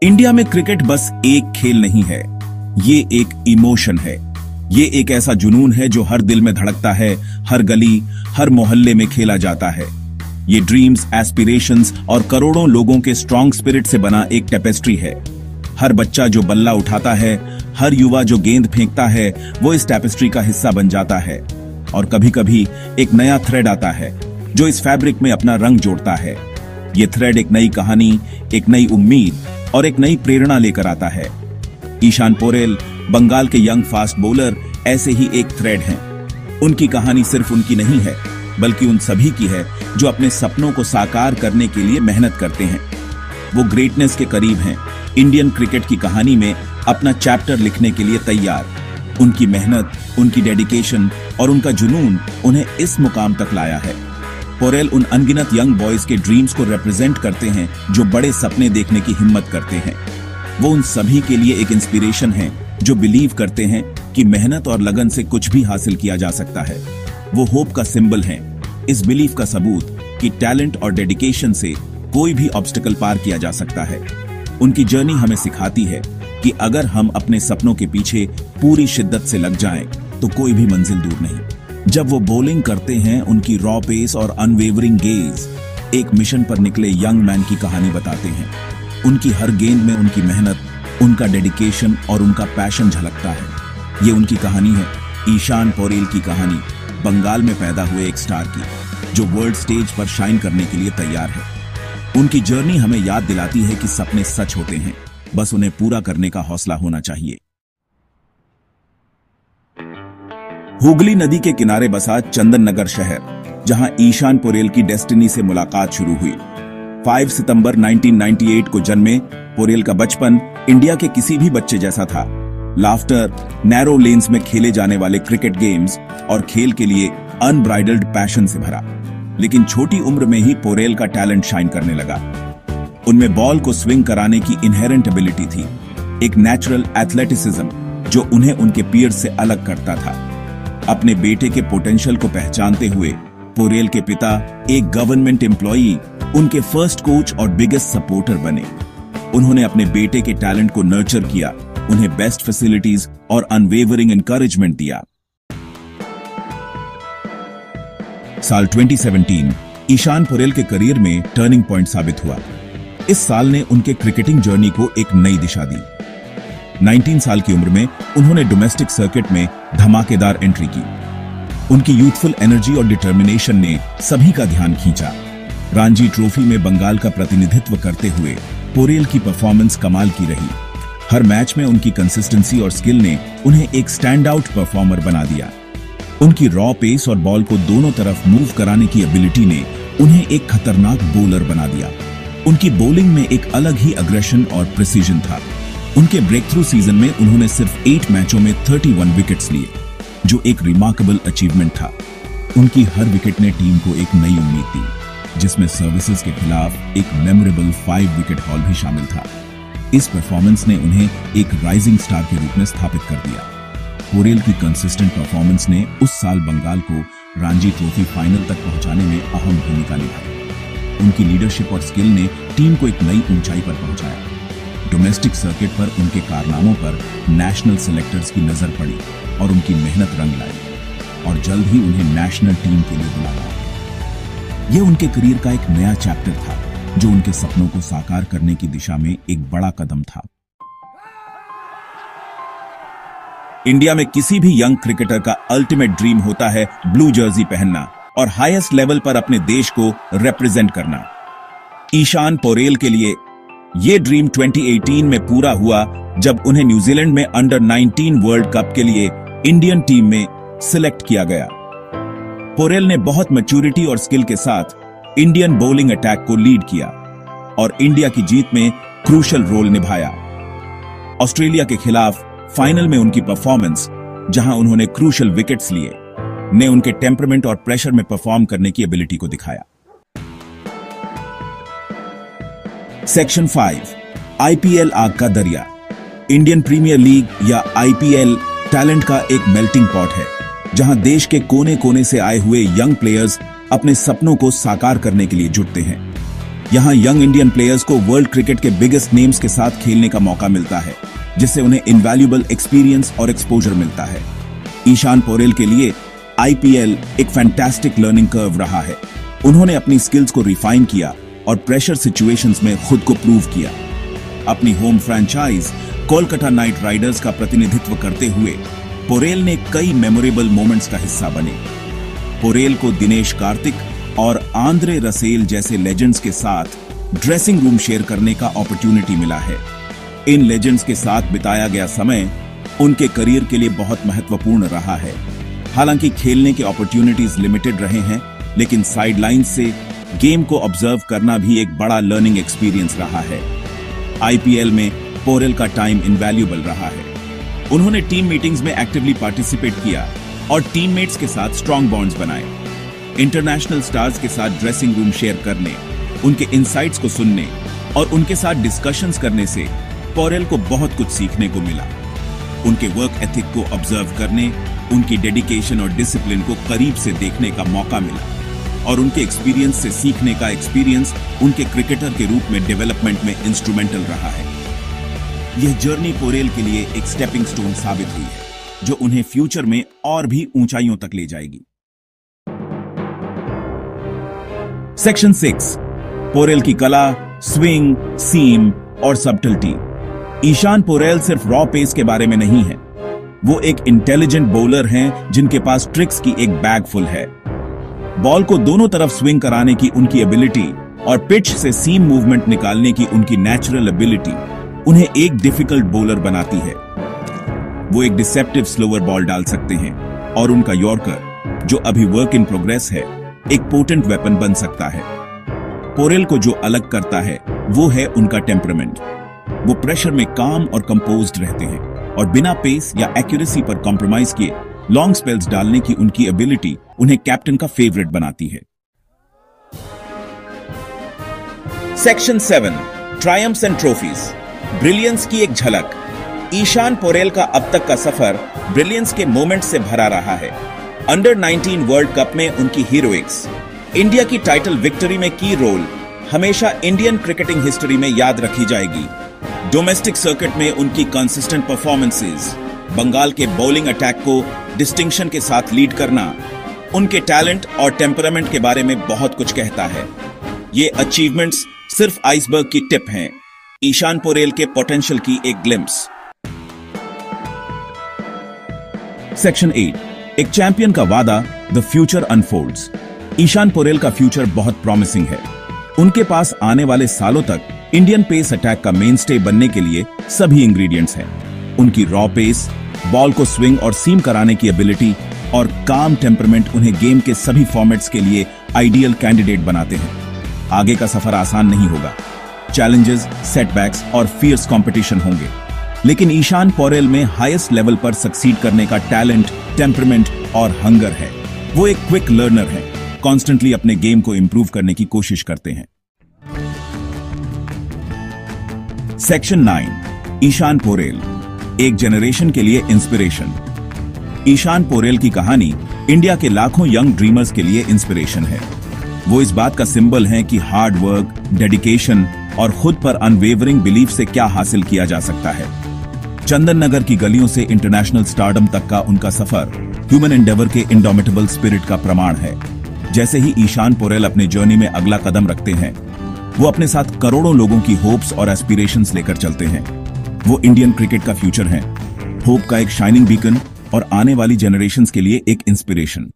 India में cricket बस एक खेल नहीं है, ये एक इमोशन है। ये एक ऐसा जुनून है जो हर दिल में धड़कता है, हर गली, हर मोहल्ले में खेला जाता है। ये ड्रीम्स, एस्पिरेशंस और करोड़ों लोगों के स्ट्रॉन्ग स्पिरिट से बना एक टेपेस्ट्री है। हर बच्चा जो बल्ला उठाता है, हर युवा जो गेंद फेंकता है, वो इस टेपेस्ट्री का हिस्सा बन जाता है। और कभी कभी एक नया थ्रेड आता है जो इस फैब्रिक में अपना रंग जोड़ता है। ये थ्रेड एक नई कहानी, एक नई उम्मीद और एक नई प्रेरणा लेकर आता है। ईशान पोरेल, बंगाल के यंग फास्ट बॉलर, ऐसे ही एक थ्रेड हैं। उनकी कहानी सिर्फ उनकी नहीं है, बल्कि उन सभी की है जो अपने सपनों को साकार करने के लिए मेहनत करते हैं। वो ग्रेटनेस के करीब हैं, इंडियन क्रिकेट की कहानी में अपना चैप्टर लिखने के लिए तैयार। उनकी मेहनत, उनकी डेडिकेशन और उनका जुनून उन्हें इस मुकाम तक लाया है। पोरेल उन अनगिनत यंग बॉयज के ड्रीम्स को रिप्रेजेंट करते हैं जो बड़े सपने देखने की हिम्मत करते हैं। वो उन सभी के लिए एक इंस्पिरेशन है जो बिलीव करते हैं कि मेहनत और लगन से कुछ भी हासिल किया जा सकता है। वो होप का सिंबल हैं, इस बिलीफ का सबूत कि टैलेंट और डेडिकेशन से कोई भी ऑब्स्टिकल पार किया जा सकता है। उनकी जर्नी हमें सिखाती है कि अगर हम अपने सपनों के पीछे पूरी शिद्दत से लग जाएं, तो कोई भी मंजिल दूर नहीं। जब वो बॉलिंग करते हैं, उनकी रॉ पेस और अनवेवरिंग गेज एक मिशन पर निकले यंग मैन की कहानी बताते हैं। उनकी हर गेंद में उनकी मेहनत, उनका डेडिकेशन और उनका पैशन झलकता है। ये उनकी कहानी है, ईशान पोरेल की कहानी, बंगाल में पैदा हुए एक स्टार की, जो वर्ल्ड स्टेज पर शाइन करने के लिए तैयार है। उनकी जर्नी हमें याद दिलाती है कि सपने सच होते हैं, बस उन्हें पूरा करने का हौसला होना चाहिए। हुगली नदी के किनारे बसा चंदन नगर शहर, जहां ईशान पोरेल की डेस्टिनी से मुलाकात शुरू हुई। 5 सितंबर 1998 को जन्मे पोरेल का बचपन इंडिया के किसी भी बच्चे जैसा था। लाफ्टर, नैरो लेन्स में खेले जाने वाले क्रिकेट गेम्स और खेल के लिए अनब्राइडल्ड पैशन से भरा। लेकिन छोटी उम्र में ही पोरेल का टैलेंट शाइन करने लगा। उनमें बॉल को स्विंग कराने की इनहेरेंट एबिलिटी थी, एक नेचुरल एथलेटिसिज्म जो उन्हें उनके पीयर्स से अलग करता था। अपने बेटे के पोटेंशियल को पहचानते हुए पोरेल के पिता, एक गवर्नमेंट एम्प्लॉई, उनके फर्स्ट कोच और बिगेस्ट सपोर्टर बने। उन्होंने अपने बेटे के टैलेंट को नर्चर किया, उन्हें बेस्ट फैसिलिटीज और अनवेवरिंग एनकरेजमेंट दिया। साल 2017 ईशान पोरेल के करियर में टर्निंग पॉइंट साबित हुआ। इस साल ने उनके क्रिकेटिंग जर्नी को एक नई दिशा दी। 19 साल की उम्र में उन्होंने डोमेस्टिक सर्किट में धमाकेदार एंट्री की। उनकी यूथफुल एनर्जी और डिटर्मिनेशन ने सभी का ध्यान खींचा। रणजी ट्रॉफी में बंगाल का प्रतिनिधित्व करते हुए पोरेल की परफॉर्मेंस कमाल की रही। हर मैच में उनकी कंसिस्टेंसी और स्किल ने उन्हें एक स्टैंड आउट परफॉर्मर बना दिया। उनकी रॉ पेस और बॉल को दोनों तरफ मूव कराने की एबिलिटी ने उन्हें एक खतरनाक बॉलर बना दिया। उनकी बॉलिंग में एक अलग ही अग्रेशन और प्रिसीजन था। उनके ब्रेक थ्रू सीजन में उन्होंने सिर्फ 8 मैचों में 31 विकेट्स लिए, जो एक रिमार्केबल अचीवमेंट था। उनकी हर विकेट ने टीम को एक नई उम्मीद दी, जिसमें सर्विसेज के खिलाफ एक मेमोरेबल 5 विकेट हॉल भी शामिल था। इस परफॉर्मेंस ने उन्हें एक राइजिंग स्टार के रूप में स्थापित कर दिया। पोरेल की कंसिस्टेंट परफॉर्मेंस ने उस साल बंगाल को रणजी ट्रॉफी फाइनल तक पहुंचाने में अहम भूमिका निभाई। उनकी लीडरशिप और स्किल ने टीम को एक नई ऊंचाई पर पहुंचाया। डोमेस्टिक सर्किट पर उनके कारनामों पर नेशनल सिलेक्टर्स की नजर पड़ी और उनकी मेहनत रंग लाई, और जल्द ही उन्हें नेशनल टीम के लिए बुलाया। यह उनके करियर का एक नया चैप्टर था, जो उनके सपनों को साकार करने की दिशा में एक बड़ा कदम था। इंडिया में किसी भी यंग क्रिकेटर का अल्टीमेट ड्रीम होता है ब्लू जर्सी पहनना और हाईएस्ट लेवल पर अपने देश को रिप्रेजेंट करना। ईशान पोरेल के लिए यह ड्रीम 2018 में पूरा हुआ, जब उन्हें न्यूजीलैंड में अंडर 19 वर्ल्ड कप के लिए इंडियन टीम में सिलेक्ट किया गया। पोरेल ने बहुत मैच्योरिटी और स्किल के साथ इंडियन बॉलिंग अटैक को लीड किया और इंडिया की जीत में क्रूशियल रोल निभाया। ऑस्ट्रेलिया के खिलाफ फाइनल में उनकी परफॉर्मेंस, जहां उन्होंने क्रूशियल विकेट्स लिए, ने उनके टेम्परामेंट और प्रेशर में परफॉर्म करने की एबिलिटी को दिखाया। सेक्शन 5 आईपीएल आग का दरिया। इंडियन प्रीमियर लीग या आईपीएल टैलेंट का एक मेल्टिंग पॉट है, जहां देश के कोने कोने से आए हुए यंग प्लेयर्स अपने सपनों को साकार करने के लिए जुटते हैं। यहाँ यंग इंडियन प्लेयर्स को वर्ल्ड क्रिकेट के बिगेस्ट नेम्स के साथ खेलने का मौका मिलता है, जिससे उन्हें इनवैल्यूएबल एक्सपीरियंस और एक्सपोजर मिलता है। ईशान पोरेल के लिए आईपीएल एक फैंटास्टिक लर्निंग कर्व रहा है। उन्होंने अपनी स्किल्स को रिफाइन किया और प्रेशर सिचुएशंस में खुद को प्रूव किया। अपनी home franchise Kolkata night Riders का प्रतिनिधित्व करते हुए पोरेल ने कई मेमोरेबल मोमेंट्स का हिस्सा बने। पोरेल को दिनेश कार्तिक और आंद्रे रसेल जैसे लेजेंड्स के साथ ड्रेसिंग रूम शेयर करने का अपॉर्चुनिटी मिला है। इन लेजेंड्स के साथ बिताया गया समय उनके करियर के लिए बहुत महत्वपूर्ण रहा है। हालांकि खेलने के अपॉर्चुनिटीज लिमिटेड रहे हैं, लेकिन साइडलाइन से गेम को ऑब्जर्व करना भी एक बड़ा लर्निंग एक्सपीरियंस रहा है। आईपीएल में पोरेल का टाइम इनवैल्यूएबल रहा है। उन्होंने टीम मीटिंग्स में एक्टिवली पार्टिसिपेट किया और टीममेट्स के साथ स्ट्रॉन्ग बॉन्ड्स बनाए। इंटरनेशनल स्टार्स के साथ ड्रेसिंग रूम शेयर करने, उनके इनसाइट्स को सुनने और उनके साथ डिस्कशंस करने से पोरेल को बहुत कुछ सीखने को मिला। उनके वर्क एथिक को ऑब्जर्व करने, उनकी डेडिकेशन और डिसिप्लिन को करीब से देखने का मौका मिला और उनके एक्सपीरियंस से सीखने का एक्सपीरियंस उनके क्रिकेटर के रूप में डेवलपमेंट में इंस्ट्रूमेंटल रहा है। यह जर्नी पोरेल के लिए एक स्टेपिंग स्टोन साबित हुई है, जो उन्हें फ्यूचर में और भी ऊंचाइयों तक ले जाएगी। सेक्शन 6, पोरेल की कला, स्विंग, सीम और सबटलिटी। ईशान पोरेल सिर्फ रॉ पेस के बारे में नहीं है, वो एक इंटेलिजेंट बॉलर हैं जिनके पास ट्रिक्स की एक बैग फुल है। बॉल को दोनों तरफ स्विंग कराने की उनकी एबिलिटी और पिच से सीम मूवमेंट निकालने की उनकी नेचुरल एबिलिटी उन्हें एक डिफिकल्ट बॉलर बनाती है। वो एक डिसेप्टिव स्लोअर बॉल डाल सकते हैं और उनका यॉर्कर, जो अभी वर्क इन प्रोग्रेस है, एक पोटेंट वेपन बन सकता है। पोरेल को जो अलग करता है वो है उनका टेम्परामेंट। वो प्रेशर में काम और कंपोज्ड रहते हैं और बिना पेस या एक्यूरेसी पर कॉम्प्रोमाइज किए लॉन्ग स्पेल्स डालने की उनकी एबिलिटी उन्हें कैप्टन का फेवरेट बनाती है। Section 7, triumphs and trophies. Brilliance की एक झलक। ईशान पोरेल का अब तक का सफर ब्रिलियंस के मोमेंट से भरा रहा है। अंडर 19 वर्ल्ड कप में उनकी हीरोइक्स, इंडिया की टाइटल विक्ट्री में की रोल हमेशा इंडियन क्रिकेटिंग हिस्ट्री में याद रखी जाएगी। डोमेस्टिक सर्किट में उनकी कंसिस्टेंट परफॉर्मेंसेस, बंगाल के बॉलिंग अटैक को डिस्टिंक्शन के साथ लीड करना, उनके टैलेंट और टेम्परामेंट के बारे में बहुत कुछ कहता है। ये अचीवमेंट्स सिर्फ आइसबर्ग की टिप हैं, ईशान पोरेल के पोटेंशियल की एक ग्लिम्प्स। सेक्शन 8, एक चैंपियन का वादा, the future unfolds. Ishan Porel का फ्यूचर बहुत प्रॉमिसिंग है। उनके पास आने वाले सालों तक इंडियन पेस अटैक का मेनस्टे बनने के लिए सभी इंग्रेडिएंट्स हैं। उनकी रॉ पेस, बॉल को स्विंग और सीम कराने की एबिलिटी और काम टेम्परामेंट उन्हें गेम के सभी फॉर्मेट्स के लिए आइडियल कैंडिडेट बनाते हैं। आगे का सफर आसान नहीं होगा, चैलेंजेस, सेटबैक्स और फियर्स कंपटीशन होंगे, लेकिन ईशान पोरेल में हाईएस्ट लेवल पर सक्सीड करने का टैलेंट, टेम्परामेंट और हंगर है। वो एक क्विक लर्नर है, कॉन्स्टेंटली अपने गेम को इंप्रूव करने की कोशिश करते हैं। सेक्शन 9, ईशान पोरेल, एक जनरेशन के लिए इंस्पिरेशन। ईशान पोरेल की कहानी इंडिया के लाखों यंग ड्रीमर्स के लिए इंस्पिरेशन है। वो इस बात का सिंबल हैं कि हार्ड वर्क, डेडिकेशन और खुद पर अनवेवरिंग बिलीफ से क्या हासिल किया जा सकता है। चंदन नगर की गलियों से इंटरनेशनल स्टारडम तक का उनका सफर ह्यूमन एंडेवर के इंडोमिटेबल स्पिरिट का प्रमाण है। जैसे ही ईशान पोरेल अपने जर्नी में अगला कदम रखते हैं, वो अपने साथ करोड़ों लोगों की होप्स और एस्पिरेशंस लेकर चलते हैं। वो इंडियन क्रिकेट का फ्यूचर हैं, होप का एक शाइनिंग बीकन और आने वाली जनरेशंस के लिए एक इंस्पिरेशन।